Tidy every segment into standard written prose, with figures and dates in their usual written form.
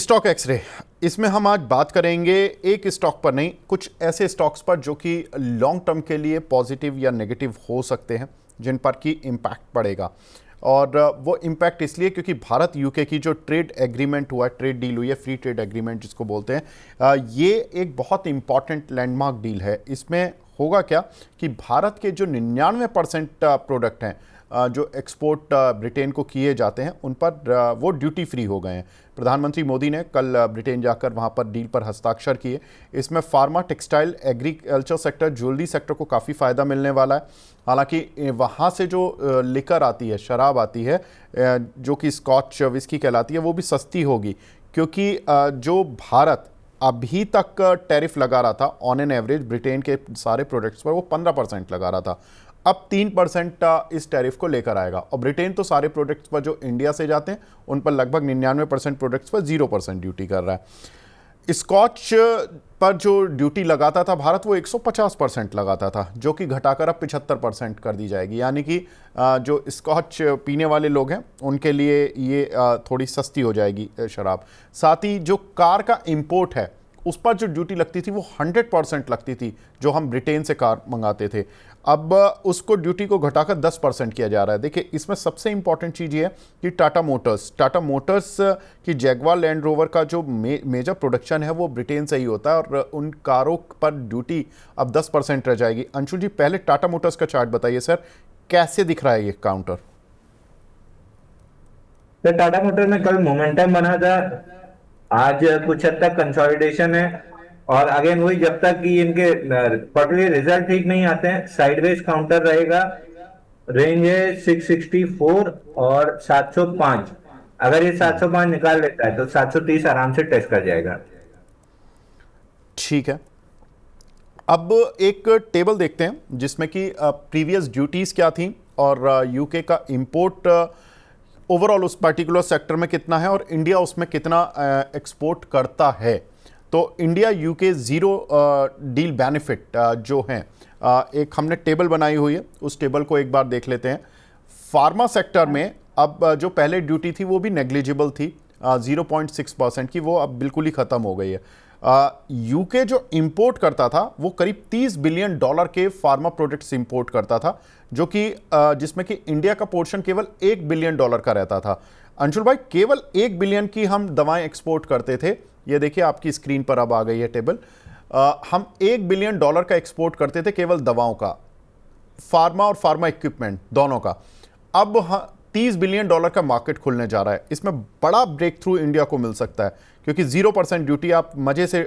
Stock x ray, इसमें हम आज बात करेंगे एक स्टॉक पर नहीं, कुछ ऐसे स्टॉक्स पर जो कि लॉन्ग टर्म के लिए पॉजिटिव या नेगेटिव हो सकते हैं, जिन पर की इम्पैक्ट पड़ेगा। और वो इम्पैक्ट इसलिए क्योंकि भारत यूके की जो ट्रेड एग्रीमेंट हुआ है, ट्रेड डील हुई है, फ्री ट्रेड एग्रीमेंट जिसको बोलते हैं, ये एक बहुत इंपॉर्टेंट लैंडमार्क डील है। इसमें होगा क्या कि भारत के जो 99% प्रोडक्ट हैं जो एक्सपोर्ट ब्रिटेन को किए जाते हैं, उन पर वो ड्यूटी फ्री हो गए हैं। प्रधानमंत्री मोदी ने कल ब्रिटेन जाकर वहाँ पर डील पर हस्ताक्षर किए। इसमें pharma, textile, agriculture sector, jewellery sector को काफ़ी फ़ायदा मिलने वाला है। हालांकि वहाँ से जो लिकर आती है, शराब आती है जो कि स्कॉच विस्की कहलाती है, वो भी सस्ती होगी, क्योंकि जो भारत अभी तक टैरिफ लगा रहा था ऑन एन एवरेज ब्रिटेन के सारे प्रोडक्ट्स पर, वो 15% लगा रहा था। अब 3% इस टैरिफ को लेकर आएगा। और ब्रिटेन तो सारे प्रोडक्ट्स पर जो इंडिया से जाते हैं उन पर लगभग 99% प्रोडक्ट्स पर 0% ड्यूटी कर रहा है। स्कॉच पर जो ड्यूटी लगाता था भारत, वो 150% लगाता था, जो कि घटाकर अब 75% कर दी जाएगी। यानी कि जो स्कॉच पीने वाले लोग हैं उनके लिए ये थोड़ी सस्ती हो जाएगी शराब। साथ ही जो कार का इंपोर्ट है उस पर जो ड्यूटी लगती थी वो 100% लगती थी, जो हम ब्रिटेन से कार मंगाते थे। अब उसको ड्यूटी को घटाकर 10% किया जा रहा है। देखिए, इसमें सबसे इंपॉर्टेंट चीज़ ये है कि टाटा मोटर्स की जैगवार लैंड रोवर का जो मेजर प्रोडक्शन है वो ब्रिटेन से ही होता है, और उन कारों पर ड्यूटी अब 10% रह जाएगी। अंशुल जी, पहले टाटा मोटर्स का चार्ट बताइए सर, कैसे दिख रहा है ये काउंटर? तो टाटा मोटर में कल मोमेंटम बना था, आज कुछ हद तक कंसोलिडेशन है। और अगेन वही, जब तक कि इनके क्वार्टरली रिजल्ट ठीक नहीं आते हैं, साइडवेज काउंटर रहेगा। रेंज है 664 और 705। अगर ये 705 निकाल लेता है तो 730 आराम से टेस्ट कर जाएगा। ठीक है, अब एक टेबल देखते हैं जिसमें कि प्रीवियस ड्यूटीज़ क्या थी और यूके का इंपोर्ट ओवरऑल उस पर्टिकुलर सेक्टर में कितना है और इंडिया उसमें कितना एक्सपोर्ट करता है। तो India UK zero deal benefit जो हैं, एक हमने टेबल बनाई हुई है, उस टेबल को एक बार देख लेते हैं। फार्मा सेक्टर में अब जो पहले ड्यूटी थी वो भी नेग्लिजिबल थी, 0.6% की, वो अब बिल्कुल ही ख़त्म हो गई है। यूके जो इंपोर्ट करता था वो करीब $30 बिलियन के फार्मा प्रोडक्ट्स इंपोर्ट करता था, जो कि जिसमें कि इंडिया का पोर्शन केवल $1 बिलियन का रहता था। अंशुल भाई, केवल 1 बिलियन की हम दवाएं एक्सपोर्ट करते थे। ये देखिए, आपकी स्क्रीन पर अब आ गई है टेबल। हम $1 बिलियन का एक्सपोर्ट करते थे केवल दवाओं का, फार्मा और फार्मा इक्विपमेंट दोनों का। अब $30 बिलियन का मार्केट खुलने जा रहा है। इसमें बड़ा ब्रेक थ्रू इंडिया को मिल सकता है, क्योंकि 0% ड्यूटी, आप मजे से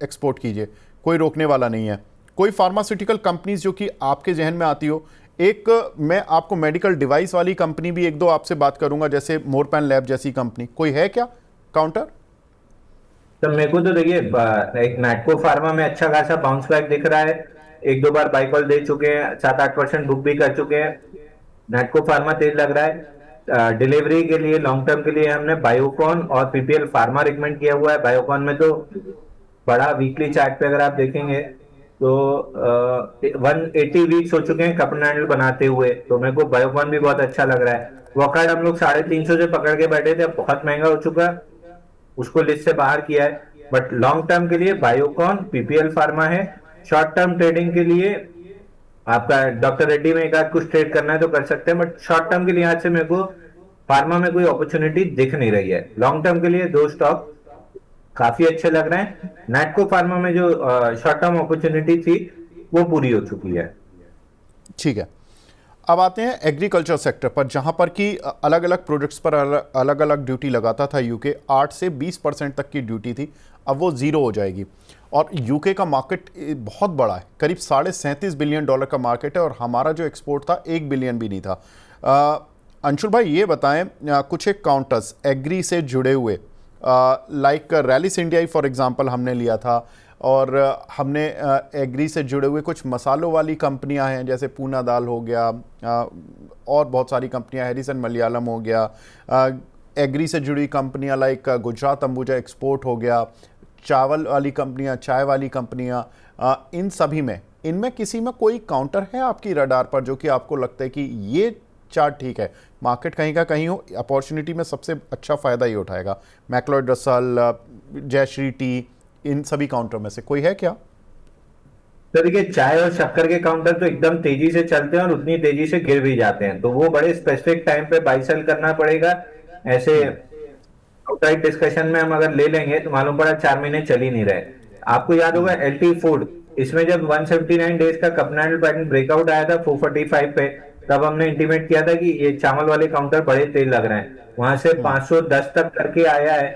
एक्सपोर्ट कीजिए, कोई रोकने वाला नहीं है। कोई फार्मास्यूटिकल कंपनीज जो कि आपके जहन में आती हो, एक मैं आपको मेडिकल डिवाइस वाली कंपनी भी एक दो आपसे बात करूंगा, जैसे मोरपैन लैब जैसी कंपनी, कोई है क्या काउंटर? तो मेरे को तो देखिए, एक नाटको फार्मा में अच्छा खासा बाउंस बैक दिख रहा है। एक दो बार बाई कॉल दे चुके हैं, 7-8% बुक भी कर चुके हैं। नाटको फार्मा तेज लग रहा है। डिलीवरी के लिए, लॉन्ग टर्म के लिए हमने बायोकॉन और पीपीएल फार्मा रिकमेंड किया हुआ है। बायोकॉन में तो बड़ा वीकली चार्ट पे अगर आप देखेंगे तो 180 वीक्स हो चुके हैं कपन हैंडल बनाते हुए, तो मेरे को बायोकॉन भी बहुत अच्छा लग रहा है। वॉकार्ड हम लोग 350 से पकड़ के बैठे थे, बहुत महंगा हो चुका है, उसको लिस्ट से बाहर किया है। बट लॉन्ग टर्म के लिए बायोकॉन, पीपीएल फार्मा है। शॉर्ट टर्म ट्रेडिंग के लिए आपका डॉक्टर रेड्डी में एक आध कुछ ट्रेड करना है तो कर सकते हैं, बट शॉर्ट टर्म के लिए आज से मेरे को फार्मा में कोई अपॉर्चुनिटी दिख नहीं रही है। लॉन्ग टर्म के लिए दो स्टॉक काफी अच्छे लग रहे हैं। नैटको फार्मा में जो शॉर्ट टर्म अपॉर्चुनिटी थी वो पूरी हो चुकी है। ठीक है, अब आते हैं एग्रीकल्चर सेक्टर पर, जहां पर कि अलग अलग प्रोडक्ट्स पर अलग अलग ड्यूटी लगाता था यूके। 8 से 20% तक की ड्यूटी थी, अब वो ज़ीरो हो जाएगी। और यूके का मार्केट बहुत बड़ा है, करीब $37 बिलियन का मार्केट है, और हमारा जो एक्सपोर्ट था 1 बिलियन भी नहीं था। अंशुल भाई, ये बताएं, कुछ एक काउंटर्स एग्री से जुड़े हुए, like Rallis India for example हमने लिया था, और हमने एग्री से जुड़े हुए कुछ मसालों वाली कंपनियां हैं, जैसे पूना दाल हो गया, और बहुत सारी कंपनियां, हैरिसन मलयालम हो गया। एग्री से जुड़ी कंपनियां लाइक गुजरात अंबुजा एक्सपोर्ट हो गया, चावल वाली कंपनियां, चाय वाली कंपनियां, इन सभी में, इनमें किसी में कोई काउंटर है आपकी रडार पर जो कि आपको लगता है कि ये चार्ट ठीक है, मार्केट कहीं का कहीं हो, अपॉर्चुनिटी में सबसे अच्छा फ़ायदा ये उठाएगा। मैक्लोड रसल, जयश्री टी, इन सभी काउंटर में से कोई है क्या? तो देखिए, चाय और शक्कर के काउंटर तो एकदम तेजी से चलते हैं और उतनी तेजी से गिर भी जाते हैं, तो वो बड़े स्पेसिफिक टाइम पे बाई सेल करना पड़ेगा। ऐसे आउटराइट डिस्कशन में हम अगर ले लेंगे तो मालूम पड़ा 4 महीने चल ही नहीं रहे। आपको याद होगा एलटी फूड, इसमें जब 179 डेज का कपनाडल पैटर्न ब्रेकआउट आया था 445 पे, तब हमने इंटीमेट किया था कि ये चावल वाले काउंटर बड़े तेज लग रहे हैं। वहां से 510 तक करके आया है,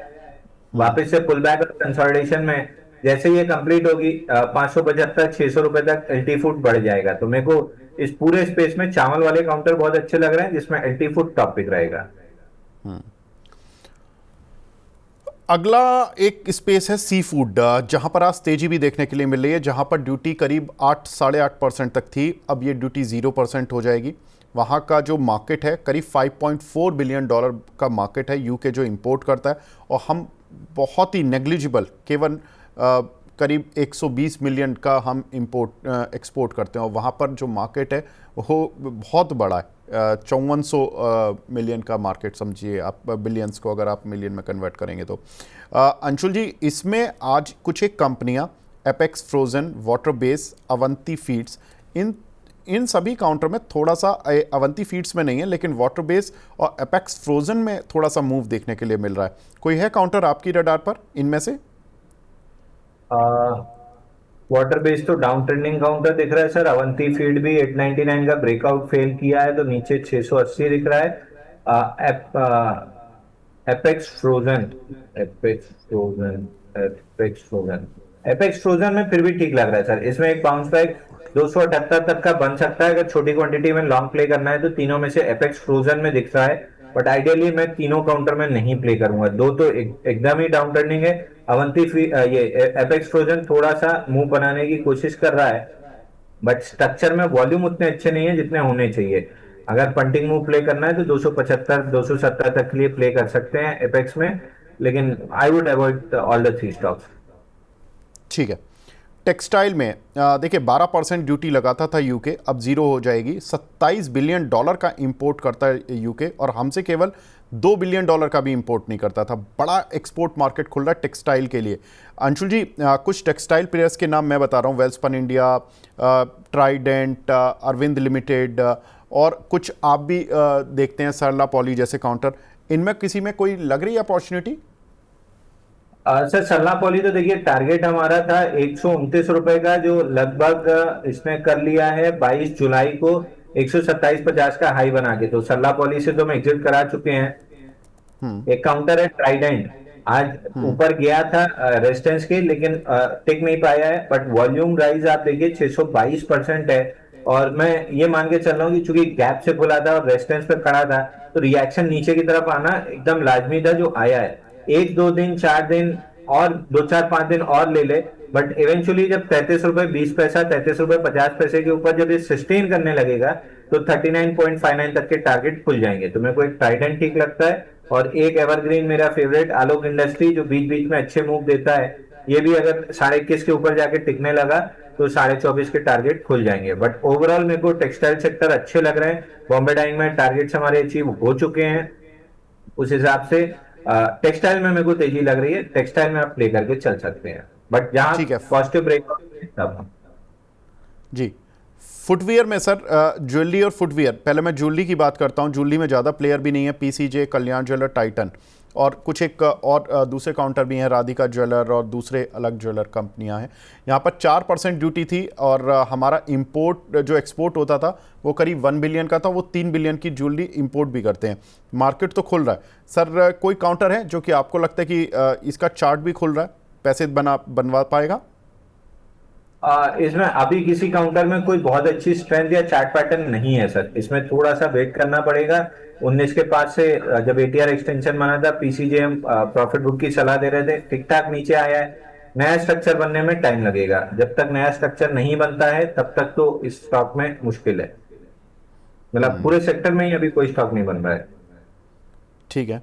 वापस से पुल बैक और कंसोलिडेशन में। जैसे ये कंप्लीट होगी 575 600 रुपए तक एलटी फूड बढ़ जाएगा। तो मेरे को इस पूरे स्पेस में चावल वाले काउंटर बहुत अच्छे लग रहे हैं, जिसमें एलटी फूड टॉप पिक रहेगा। अगला एक स्पेस है सी फूड, जहां पर आज तेजी भी देखने के लिए मिल रही है, जहां पर ड्यूटी करीब 8 साढ़े 8% तक थी, अब ये ड्यूटी 0% हो जाएगी। वहां का जो मार्केट है करीब $5.4 बिलियन का मार्केट है, यूके जो इंपोर्ट करता है, और हम बहुत ही नेग्लिजिबल, केवल करीब 120 मिलियन का हम एक्सपोर्ट करते हैं, और वहाँ पर जो मार्केट है वो बहुत बड़ा है, 5400 मिलियन का मार्केट समझिए आप, बिलियंस को अगर आप मिलियन में कन्वर्ट करेंगे तो। अंशुल जी, इसमें आज कुछ एक कंपनियां, Apex Frozen, Water Base, Avanti Feeds, इन सभी काउंटर में थोड़ा सा, अवंती फीड्स में नहीं है लेकिन वाटर बेस और एपेक्स फ्रोजन में थोड़ा सा मूव देखने के लिए मिल रहा है। कोई है काउंटर आपकी रडार पर इनमें से? वाटर बेस तो डाउन ट्रेंडिंग काउंटर दिख रहा है सर। अवंती फीड भी 899 का ब्रेकआउट फेल किया है, तो नीचे 680 दिख रहा है। Apex frozen, apex frozen, apex frozen, apex frozen में फिर भी ठीक लग रहा है सर। इसमें एक बाउंस बैक 278 तक का बन सकता है, अगर छोटी क्वांटिटी में लॉन्ग प्ले करना है तो। तीनों में से एपेक्स फ्रोजन में दिख रहा है, बट आइडियली मैं तीनों काउंटर में नहीं प्ले करूंगा। दो तो एकदम ही डाउन टर्निंग है। ये एपेक्स फ्रोजन थोड़ा सा मुंह बनाने की कोशिश कर रहा है, बट स्ट्रक्चर में वॉल्यूम उतने अच्छे नहीं है जितने होने चाहिए। अगर पंटिंग मूव प्ले करना है तो 275 270 तक के लिए प्ले कर सकते हैं एपेक्स में, लेकिन I would avoid all the three stocks. ठीक है। टेक्सटाइल में देखिए 12% ड्यूटी लगाता था यूके, अब जीरो हो जाएगी। $27 बिलियन का इंपोर्ट करता है यूके, और हमसे केवल $2 बिलियन का भी इंपोर्ट नहीं करता था। बड़ा एक्सपोर्ट मार्केट खुल रहा है टेक्सटाइल के लिए। अंशुल जी, कुछ टेक्सटाइल प्लेयर्स के नाम मैं बता रहा हूँ, Welspun India, Trident, Arvind limited, और कुछ आप भी देखते हैं सरला पॉली जैसे काउंटर, इनमें किसी में कोई लग रही है अपॉर्चुनिटी? सर सल्ला पॉली तो देखिए, टारगेट हमारा था 129 रुपए का, जो लगभग इसने कर लिया है 22 जुलाई को 127.50 का हाई बना के। तो सल्ला पॉली से तो हम एग्जिट करा चुके हैं। एक काउंटर है ट्राइडेंट, आज ऊपर गया था रेजिस्टेंस के, लेकिन टिक नहीं पाया है। बट वॉल्यूम राइज आप देखिए 622% है, और मैं ये मान के चल रहा हूँ कि चूंकि गैप से खुला था और रेजिस्टेंस पे खड़ा था, तो रिएक्शन नीचे की तरफ आना एकदम लाजमी था, जो आया है। 1 2 दिन 4 दिन और 2 4 5 दिन और ले ले, बट इवेंचुअली जब 33 रुपए 20 पैसा 33 रुपए 50 पैसे के ऊपर जब ये सस्टेन करने लगेगा, तो 39.59 तक के टारगेट खुल जाएंगे। तो मेरे को एक ट्राइडेंट ठीक लगता है, और एक एवरग्रीन मेरा फेवरेट आलोक इंडस्ट्री, जो बीच बीच में अच्छे मूव देता है। ये भी अगर 21.5 के ऊपर जाके टिकने लगा तो 24.5 के टारगेट खुल जाएंगे। बट ओवरऑल मेरे को टेक्सटाइल सेक्टर अच्छे लग रहे हैं। बॉम्बे डाइंग में टारगेट्स हमारे अचीव हो चुके हैं, उस हिसाब से टेक्सटाइल में मेरे को तेजी लग रही है। टेक्सटाइल में आप प्ले करके चल सकते हैं, बट जहां ठीक है पॉजिटिव ब्रेक तब। जी। फुटवियर में सर, ज्वेलरी और फुटवियर, पहले मैं ज्वेलरी की बात करता हूँ। ज्वेलरी में ज़्यादा प्लेयर भी नहीं है, पीसीजे, कल्याण ज्वेलर, टाइटन, और कुछ एक और दूसरे काउंटर भी हैं, राधिका ज्वेलर और दूसरे अलग ज्वेलर कंपनियां हैं। यहाँ पर 4% ड्यूटी थी, और हमारा इंपोर्ट जो एक्सपोर्ट होता था वो करीब 1 बिलियन का था, वो 3 बिलियन की ज्वेलरी इंपोर्ट भी करते हैं। मार्केट तो खुल रहा है सर, कोई काउंटर है जो कि आपको लगता है कि इसका चार्ट भी खुल रहा है, पैसे बनवा पाएगा? इसमें अभी किसी काउंटर में कोई बहुत अच्छी स्ट्रेंथ या चार्ट पैटर्न नहीं है सर। इसमें थोड़ा सा वेट करना पड़ेगा। 19 के पास से जब एटीआर एक्सटेंशन बना था, पीसीजेएम प्रॉफिट बुक की सलाह दे रहे थे, ठीक ठाक नीचे आया है। नया स्ट्रक्चर बनने में टाइम लगेगा, जब तक नया स्ट्रक्चर नहीं बनता है तब तक तो इस स्टॉक में मुश्किल है। मतलब पूरे सेक्टर में ही अभी कोई स्टॉक नहीं बन रहा है। ठीक है।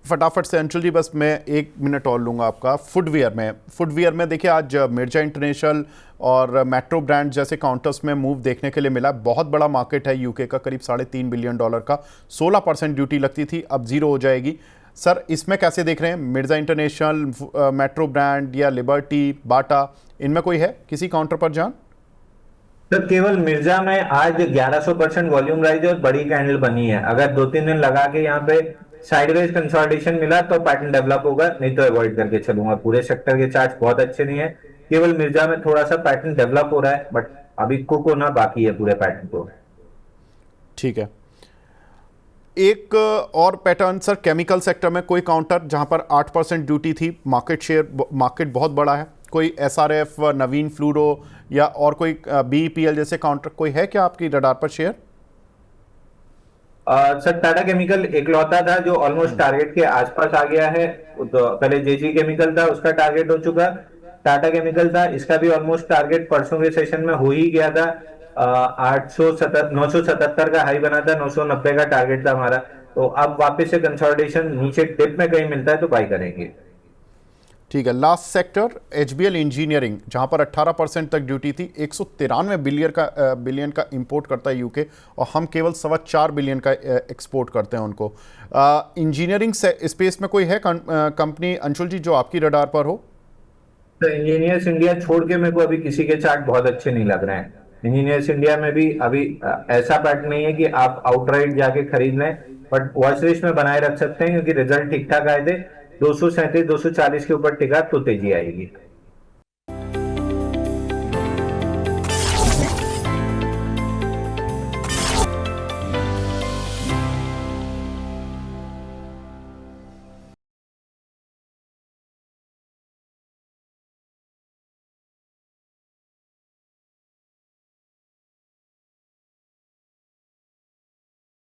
फटाफट से अंशुल जी, बस मैं 1 मिनट और लूँगा आपका। फुटवियर में देखिए आज मिर्जा इंटरनेशनल और मेट्रो ब्रांड जैसे काउंटर्स में मूव देखने के लिए मिला। बहुत बड़ा मार्केट है यूके का, करीब $3.5 बिलियन का। 16% ड्यूटी लगती थी, अब 0 हो जाएगी। सर इसमें कैसे देख रहे हैं? मिर्जा इंटरनेशनल, मेट्रो ब्रांड या लिबर्टी, बाटा, इनमें कोई है किसी काउंटर पर जान? तो केवल मिर्जा में आज 1100% वॉल्यूम राइज और बड़ी कैंडल बनी है। अगर 2-3 दिन लगा के यहाँ पे साइडवेज कंसोलिडेशन मिला तो पैटर्न डेवलप होगा, नहीं तो अवॉइड करके चलूंगा। पूरे सेक्टर के चार्ट बहुत अच्छे नहीं है, केवल मिर्जा में थोड़ा सा पैटर्न डेवलप हो रहा है, बट अभी कुक होना बाकी है पूरे पैटर्न को। ठीक है। एक और पैटर्न सर, केमिकल सेक्टर में कोई काउंटर जहां पर 8% ड्यूटी थी, मार्केट बहुत बड़ा है, कोई एसआरएफ, नवीन फ्लूरो या और कोई बीईपीएल जैसे काउंटर कोई है क्या आपकी रडार पर शेयर? सर टाटा केमिकल एकलौता था जो ऑलमोस्ट टारगेट के आसपास आ गया है। तो पहले जेजी केमिकल था, उसका टारगेट हो चुका। टाटा केमिकल था, इसका भी ऑलमोस्ट टारगेट परसों के सेशन में हो ही गया था। 977 का हाई बना था, 990 का टारगेट था हमारा। तो अब वापस से कंसोलिडेशन नीचे डिप में कहीं मिलता है तो बाई करेंगे। ठीक है। लास्ट सेक्टर एचबीएल इंजीनियरिंग, जहां पर 18% तक ड्यूटी थी। 193 बिलियन का इंपोर्ट करता है यूके, और हम केवल 4.25 बिलियन का एक्सपोर्ट करते हैं उनको। इंजीनियरिंग स्पेस में कोई है कंपनी अंशुल जी जो आपकी रडार पर हो? तो इंजीनियर्स इंडिया छोड़ के मेरे को अभी किसी के चार्ट बहुत अच्छे नहीं लग रहे हैं। इंजीनियर्स इंडिया में भी अभी ऐसा पैटर्न नहीं है कि आप आउटराइट जाके खरीद लें, बट वॉच लिस्ट में बनाए रख सकते हैं क्योंकि रिजल्ट ठीक ठाक आए थे। 237 240 के ऊपर टिका तो तेजी आएगी।